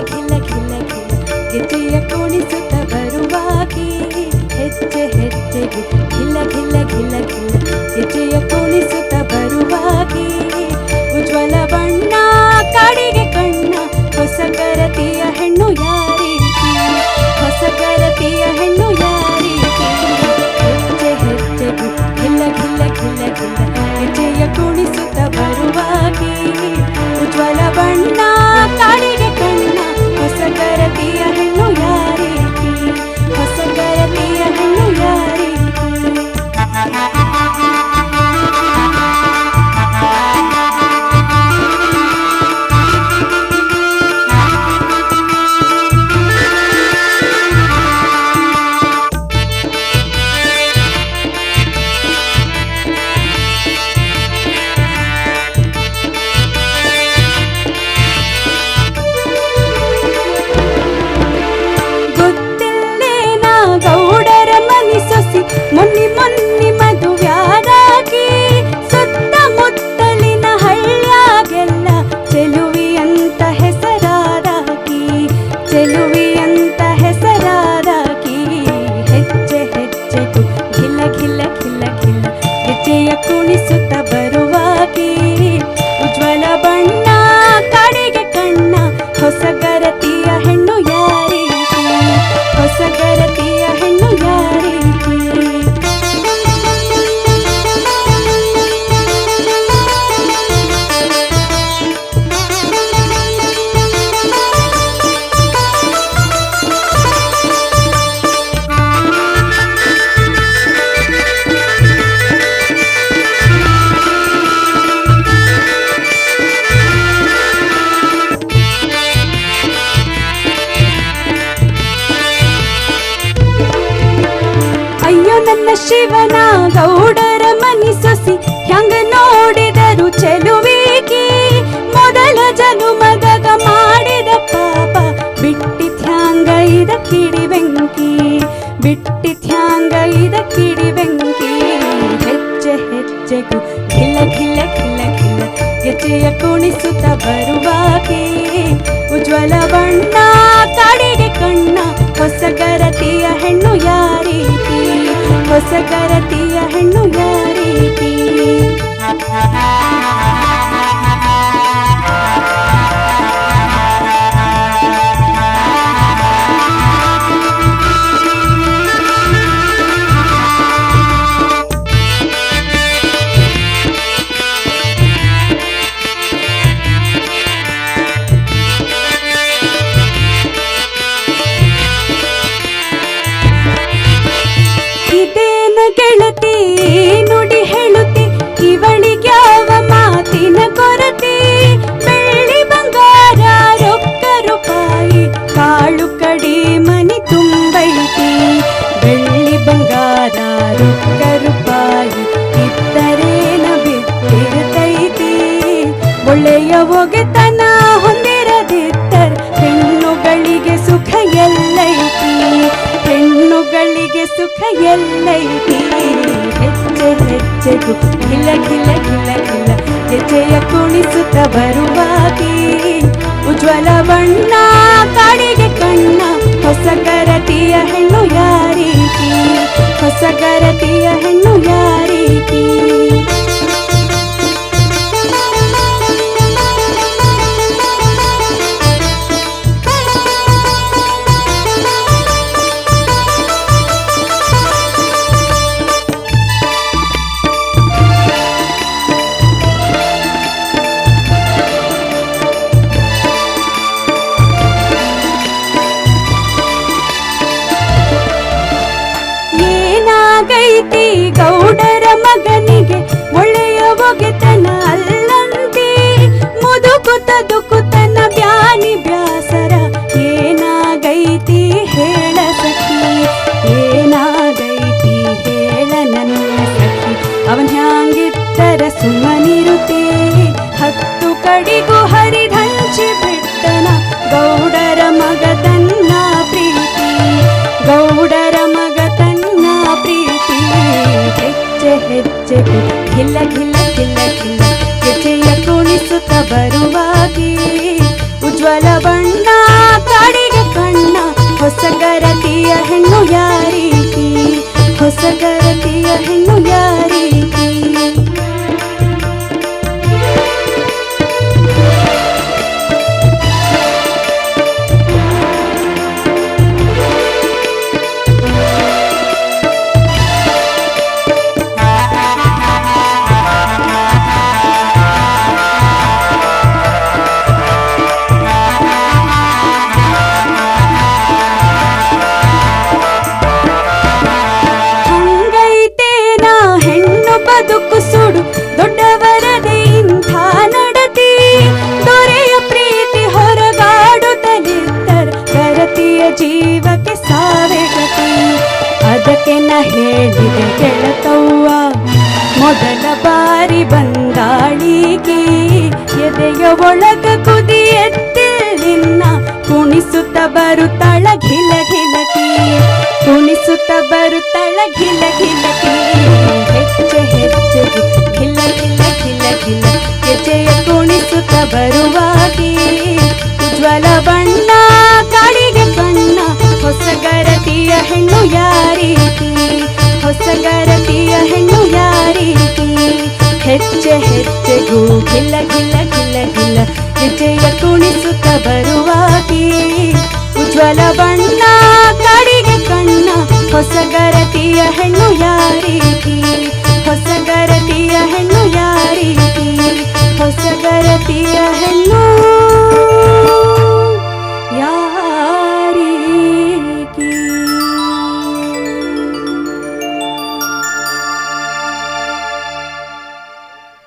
ಘಿಲ ಘಿಲ ಘಿಲ ಗೆಜ್ಜೆಯ ಕುಣಿಸುತ್ತ ಬರುವಾಗೆ ಹೆಜ್ಜೆ ಹೆಜ್ಜೆಗೂ ಘಿಲ ಘಿಲ ಘಿಲ ಘಿಲ ಗೆಜ್ಜೆಯ ಕುಣಿಸುತ್ತ ಬರುವಾಗೆ ಉಜ್ವಲ ಬಣ್ಣ ಕಾಡಿಗೆ ಕಣ್ಣ ಹೊಸಗರತಿಯ ಹೆಣ್ಣು ಯಾರೀತಿ ಹೊಸಗರತಿಯ ಹೆಣ್ಣು ಯಾರೀತಿ ಹೆಜ್ಜೆ ಹೆಜ್ಜೆಗೂ ಘಿಲ ಘಿಲ ಘಿಲ ಘಿಲ ಗೆಜ್ಜೆಯ ಕುಣಿಸುತ್ತ ಬರುವಾಗೆ ಉಜ್ವಲ ಬಣ್ಣ ಕಾಡಿಗೆ ಕಣ್ಣ ಹೊಸಗರತಿಯ ಹೆಣ್ಣು ಯಾರೀತಿ ಹೊಸಗರತಿಯ ಹೆಣ್ಣು ಯಾರೀತಿ ಮೊನ್ನೆ ಮೊನ್ನೆ ಮದುವ್ಯಾದಾಗಿ ಸುತ್ತಮುತ್ತಲಿನ ಹಳ್ಳ್ಯಾಗೆಲ್ಲ ಚೆಲುವಿಯಂತ ಹೆಸರಾದಾಗಿ ಚೆಲುವಿಯಂತ ಹೆಸರಾದಾಗಿ ಹೆಜ್ಜೆ ಹೆಜ್ಜೆಗೂ ಘಿಲ ಘಿಲ ಘಿಲ ಘಿಲ ಗೆಜ್ಜೆಯ ಕುಣಿಸುತ್ತ ಬರುವಾಗೆ ಉಜ್ವಲ ಬಣ್ಣ ಕಾಡಿಗೆ ಕಣ್ಣ ಹೊಸಗರತಿಯ ಹೆಣ್ಣು ಯಾರೀತಿ ಹೊಸಗರತಿಯ ಹೆಣ್ಣು ಯಾರೀತಿ ನನ್ನ ಶಿವನ ಗೌಡರ ಮನಿ ಸೊಸಿ ಹ್ಯಾಂಗ ನೋಡಿದರು ಚೆಲುವಿಗೆ ಮೊದಲ ಜನುಮದಾಗ ಮಾಡಿದ ಪಾಪ ಬಿಟ್ಟಿತ್ಯಾಂಗ ಇದ ಕಿಡಿ ಬೆಂಕಿ ಬಿಟ್ಟಿತ್ಯಾಂಗ ಇದ ಕಿಡಿ ಬೆಂಕಿ ಹೆಜ್ಜೆ ಹೆಜ್ಜೆಗೂ ಘಿಲ ಘಿಲ ಘಿಲ ಘಿಲ ಗೆಜ್ಜೆಯ ಕುಣಿಸುತ್ತ ಬರುವಾಗೆ ಉಜ್ವಲ ಬಣ್ಣ ಕಾಡಿಗೆ ಕಣ್ಣ ಹೊಸಗರತಿಯ ಹೆಣ್ಣು ಯಾರೀತಿ ಹೊಸಗರತಿಯ ಹೆಣ್ಣು ಯಾರೀತಿ ಗೆಳತಿ ನುಡಿ ಹೇಳುತ್ತಿ ಇವಳಿಗ್ಯಾವ ಮಾತಿನ ಕೊರತೆ ಬೆಳ್ಳಿ ಬಂಗಾರ ರೊಕ್ಕ ರೂಪಾಯಿ ಕಾಳು ಕಡಿ ಮನಿ ತುಂಬೈತಿ ಬೆಳ್ಳಿ ಬಂಗಾರ ರೊಕ್ಕ ರೂಪಾಯಿ ಇದ್ದರೇನ ಬಿಟ್ಟಿರ್ತೈತಿ ಒಳ್ಳೆಯ ಒಗೆತನ ಹೊಂದಿರದಿದ್ದರ ಹೆಣ್ಣುಗಳಿಗೆ ಸುಖ ಎಲ್ಲೈತಿ ಹೆಣ್ಣುಗಳಿಗೆ ಸುಖ ಎಲ್ಲೈತಿ ಹೆಜ್ಜೆ ಹೆಜ್ಜೆಗೂ ಘಿಲ ಘಿಲ ಘಿಲ ಘಿಲ ಗೆಜ್ಜೆಯ ಕುಣಿಸುತ್ತ ಬರುವಾಗೆ ಉಜ್ವಲ ಬಣ್ಣ ಕಾಡಿಗೆ ಕಣ್ಣ ಹೊಸಗರತಿಯ ಹೆಣ್ಣು ಯಾರೀತಿ ಹೊಸಗರತಿಯ ಹೆಣ್ಣು ಯಾರೀತಿ ಏನಾಗೈತಿ ಗೌಡರ ಮಗನಿಗೆ ಒಳ್ಳೆಯ ಒಗೆತನ ಅಲ್ಲಂತಿ ಮುದುಕುತ ದುಕುತನ ಬ್ಯಾನಿ ಬ್ಯಾಸರ ಏನಾಗೈತಿ ಹೇಳ ಸಖಿ ಏನಾಗೈತಿ ಹೇಳ ನನ್ನ ಸಖಿ ಅವನ್ ಹ್ಯಾಂಗಿತ್ತರ ಸುಮ್ಮನಿರುತ್ತೇ ಹತ್ತು ಕಡಿಗೂ ಹರಿದಂಚಿ ಬಿಟ್ಟನ ಗೌಡರ ಮಗ ತನ್ನ ಪ್ರೀತಿ ಗೌಡರ ಮಗ ತನ್ನ ಪ್ರೀತಿ ಹೆಜ್ಜೆ ಹೆಜ್ಜೆಗೂ ಘಿಲ ಘಿಲ ಘಿಲ ಘಿಲ ಗೆಜ್ಜೆಯ ಕುಣಿಸುತ್ತ ಬರುವಾಗೆ ಹೆಣ್ಣು ಯಾರೀತಿ, ಹೊಸಗರತಿಯ ಹೆಣ್ಣು ಯಾರೀತಿ. ಬದುಕು ಸುಡು ದೊಡ್ಡವರದೇ ಇಂಥ ನಡತಿ, ದೊರೆಯ ಪ್ರೀತಿ ಹೊರಗಾಡುತ್ತಲಿದ್ದರೆ ಗರತಿಯ ಜೀವಕ್ಕೆ ಸಾವೇ ಗತಿ. ಅದಕ್ಕೆ ನಾ ಹೇಳಿದೆ ಗೆಳತವ್ವ ಮೊದಲ ಬಾರಿ ಬಂದಾಳಿಗೆ, ಎದೆಯ ಒಳಗ ಕುದಿ ಎತ್ತಿಲ್ಲಿನ್ನ ಕುಣಿಸುತ್ತ ಬರುತ್ತಳ ಘಿಲ ಘಿಲಕಿ, ಕುಣಿಸುತ್ತ ಬರುತ್ತಳ ಘಿಲ ಘಿಲಕಿ. ಹೆಜ್ಜೆ ಹೆಜ್ಜೆಗೆ ಘಿಲ ಘಿಲ ಘಿಲ ಘಿಲ ಹೆಜ್ಜೆಯ ಕುಣಿಸುತ್ತ ಬರುವಾಗಿ, ಉಜ್ವಲ ಬಣ್ಣ ಕಾಡಿಗೆ ಬಣ್ಣ ಹೊಸಗರತಿಯ ಹೆಣ್ಣು ಯಾರೀತಿ, ಹೊಸಗರತಿಯ ಹೆಣ್ಣು ಯಾರೀತಿ. ಹೆಜ್ಜೆ ಹೆಜ್ಜೆಗೂ ಘಿಲ ಘಿಲ ಘಿಲ ಘಿಲ ಹೆಜ್ಜೆಯ ಕುಣಿಸುತ್ತ ಬರುವಾಗಿ, ಉಜ್ವಲ ಬಣ್ಣ ಕಾಡಿಗೆ ಕಣ್ಣ ಹೊಸಗರತಿಯ ಹೆಣ್ಣು ಯಾರೀತಿ, ಹೊಸಗರತಿಯ ಹೆಣ್ಣು ಯಾರೀತಿ, ಹೊಸಗರತಿಯ ಹೆಣ್ಣು